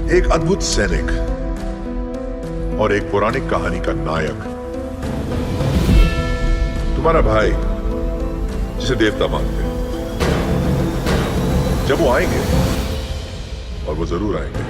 एक अद्भुत सैनिक और एक पौराणिक कहानी का नायक, तुम्हारा भाई जिसे देवता मानते हैं। जब वो आएंगे, और वो जरूर आएंगे,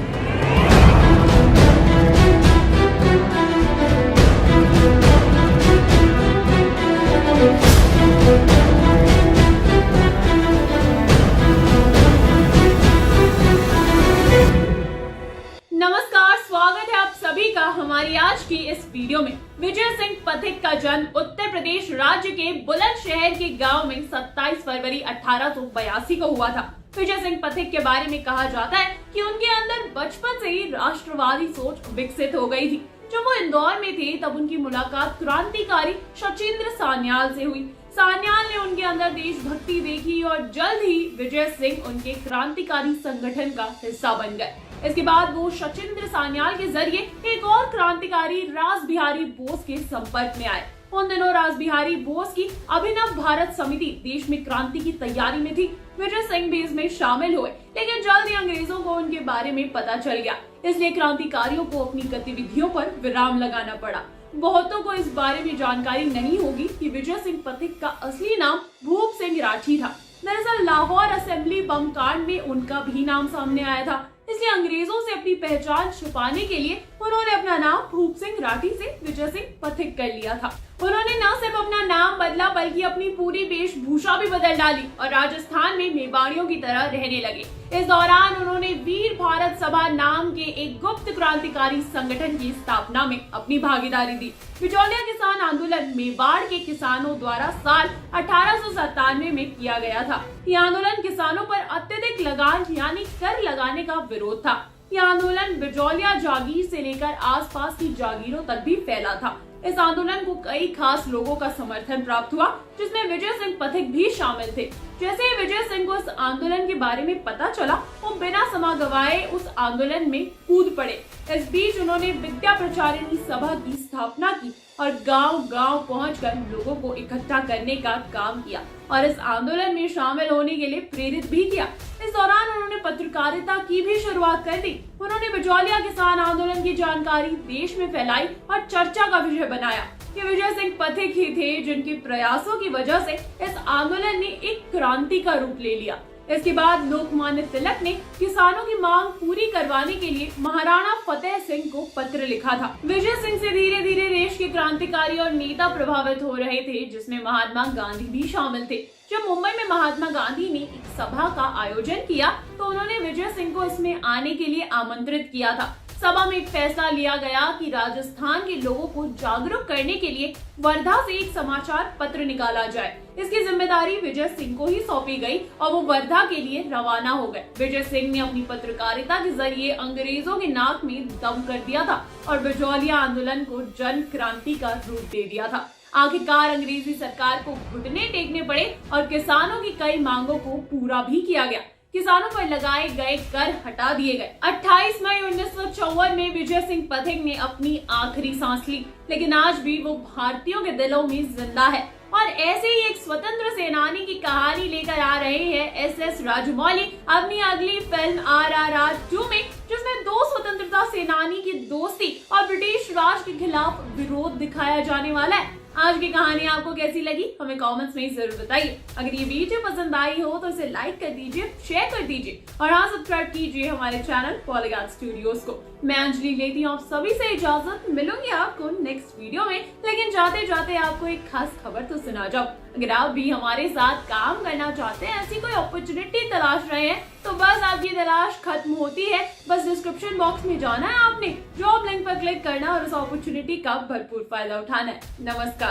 नमस्कार, स्वागत है आप सभी का हमारी आज की इस वीडियो में। विजय सिंह पथिक का जन्म उत्तर प्रदेश राज्य के बुलंदशहर के गांव में 27 फरवरी 1882 को हुआ था। विजय सिंह पथिक के बारे में कहा जाता है कि उनके अंदर बचपन से ही राष्ट्रवादी सोच विकसित हो गई थी। जब वो इंदौर में थे तब उनकी मुलाकात क्रांतिकारी सचिंद्र सान्याल से हुई। सान्याल ने उनके अंदर देशभक्ति देखी और जल्द ही विजय सिंह उनके क्रांतिकारी संगठन का हिस्सा बन गए। इसके बाद वो सचिंद्र सान्याल के जरिए एक और क्रांतिकारी रासबिहारी बोस के संपर्क में आए। उन दिनों रासबिहारी बोस की अभिनव भारत समिति देश में क्रांति की तैयारी में थी। विजय सिंह भी इसमें शामिल हुए, लेकिन जल्द ही अंग्रेजों को उनके बारे में पता चल गया, इसलिए क्रांतिकारियों को अपनी गतिविधियों पर विराम लगाना पड़ा। बहुतों को इस बारे में जानकारी नहीं होगी कि विजय सिंह पथिक का असली नाम भूप सिंह राठी था। दरअसल लाहौर असेंबली बम कांड में उनका भी नाम सामने आया था, इसलिए अंग्रेजों से अपनी पहचान छुपाने के लिए उन्होंने अपना नाम भूप सिंह राठी से विजय सिंह पथिक कर लिया था। उन्होंने न सिर्फ अपना नाम बदला बल्कि अपनी पूरी वेशभूषा भी बदल डाली और राजस्थान में मेवाड़ियों की तरह रहने लगे। इस दौरान उन्होंने वीर भारत सभा नाम के एक गुप्त क्रांतिकारी संगठन की स्थापना में अपनी भागीदारी दी। बिचौलिया किसान आंदोलन मेवाड़ के किसानों द्वारा साल 1897 में किया गया था। यह आंदोलन किसानों पर अत्यधिक लगान यानी कर लगाने का विरोध था। यह आंदोलन बिचौलिया जागीर से लेकर आसपास की जागीरों तक भी फैला था। इस आंदोलन को कई खास लोगों का समर्थन प्राप्त हुआ, जिसमें विजय सिंह पथिक भी शामिल थे। जैसे ही विजय सिंह को इस आंदोलन के बारे में पता चला, वो बिना समय गवाए उस आंदोलन में कूद पड़े। इस बीच उन्होंने विद्या प्रचारिणी सभा की स्थापना की और गांव-गांव पहुंचकर लोगों को इकट्ठा करने का काम किया और इस आंदोलन में शामिल होने के लिए प्रेरित भी किया। इस दौरान उन्होंने पत्रकारिता की भी शुरुआत कर दी। उन्होंने बिचौलिया किसान आंदोलन की जानकारी देश में फैलाई और चर्चा का विषय बनाया। ये विजय सिंह पथिक ही थे जिनके प्रयासों की वजह से इस आंदोलन ने एक क्रांति का रूप ले लिया। इसके बाद लोकमान्य तिलक ने किसानों की मांग पूरी करवाने के लिए महाराणा फतेह सिंह को पत्र लिखा था। विजय सिंह से धीरे धीरे देश के क्रांतिकारी और नेता प्रभावित हो रहे थे, जिसमें महात्मा गांधी भी शामिल थे। जब मुंबई में महात्मा गांधी ने एक सभा का आयोजन किया तो उन्होंने विजय सिंह को इसमें आने के लिए आमंत्रित किया था। सभा में एक फैसला लिया गया कि राजस्थान के लोगों को जागरूक करने के लिए वर्धा से एक समाचार पत्र निकाला जाए। इसकी जिम्मेदारी विजय सिंह को ही सौंपी गई और वो वर्धा के लिए रवाना हो गए। विजय सिंह ने अपनी पत्रकारिता के जरिए अंग्रेजों के नाक में दम कर दिया था और बिचौलिया आंदोलन को जन क्रांति का रूप दे दिया था। आखिरकार अंग्रेजी सरकार को घुटने टेकने पड़े और किसानों की कई मांगों को पूरा भी किया गया। किसानों पर लगाए गए कर हटा दिए गए। 28 मई 1954 में विजय सिंह पथिक ने अपनी आखिरी सांस ली, लेकिन आज भी वो भारतीयों के दिलों में जिंदा है। और ऐसे ही एक स्वतंत्र सेनानी की कहानी लेकर आ रहे हैं एस.एस. राजमौली अपनी अगली फिल्म RRR 2 में, जिसमें दो स्वतंत्रता सेनानी की दोस्ती और ब्रिटिश राज के खिलाफ विरोध दिखाया जाने वाला है। आज की कहानी आपको कैसी लगी हमें कमेंट्स में जरूर बताइए। अगर ये वीडियो पसंद आई हो तो इसे लाइक कर दीजिए, शेयर कर दीजिए और हाँ, सब्सक्राइब कीजिए हमारे चैनल पॉलीगॉन स्टूडियोज को। मैं अंजलि लेती हूँ आप सभी से इजाजत, मिलूंगी आपको नेक्स्ट वीडियो में। लेकिन जाते जाते आपको एक खास खबर तो सुना जाऊं। अगर आप भी हमारे साथ काम करना चाहते हैं, ऐसी कोई अपॉर्चुनिटी तलाश रहे हैं, तो बस आपकी तलाश खत्म होती है। बस डिस्क्रिप्शन बॉक्स में जाना है, आपने जॉब लिंक पर क्लिक करना और उस अपॉर्चुनिटी का भरपूर फायदा उठाना है। नमस्कार।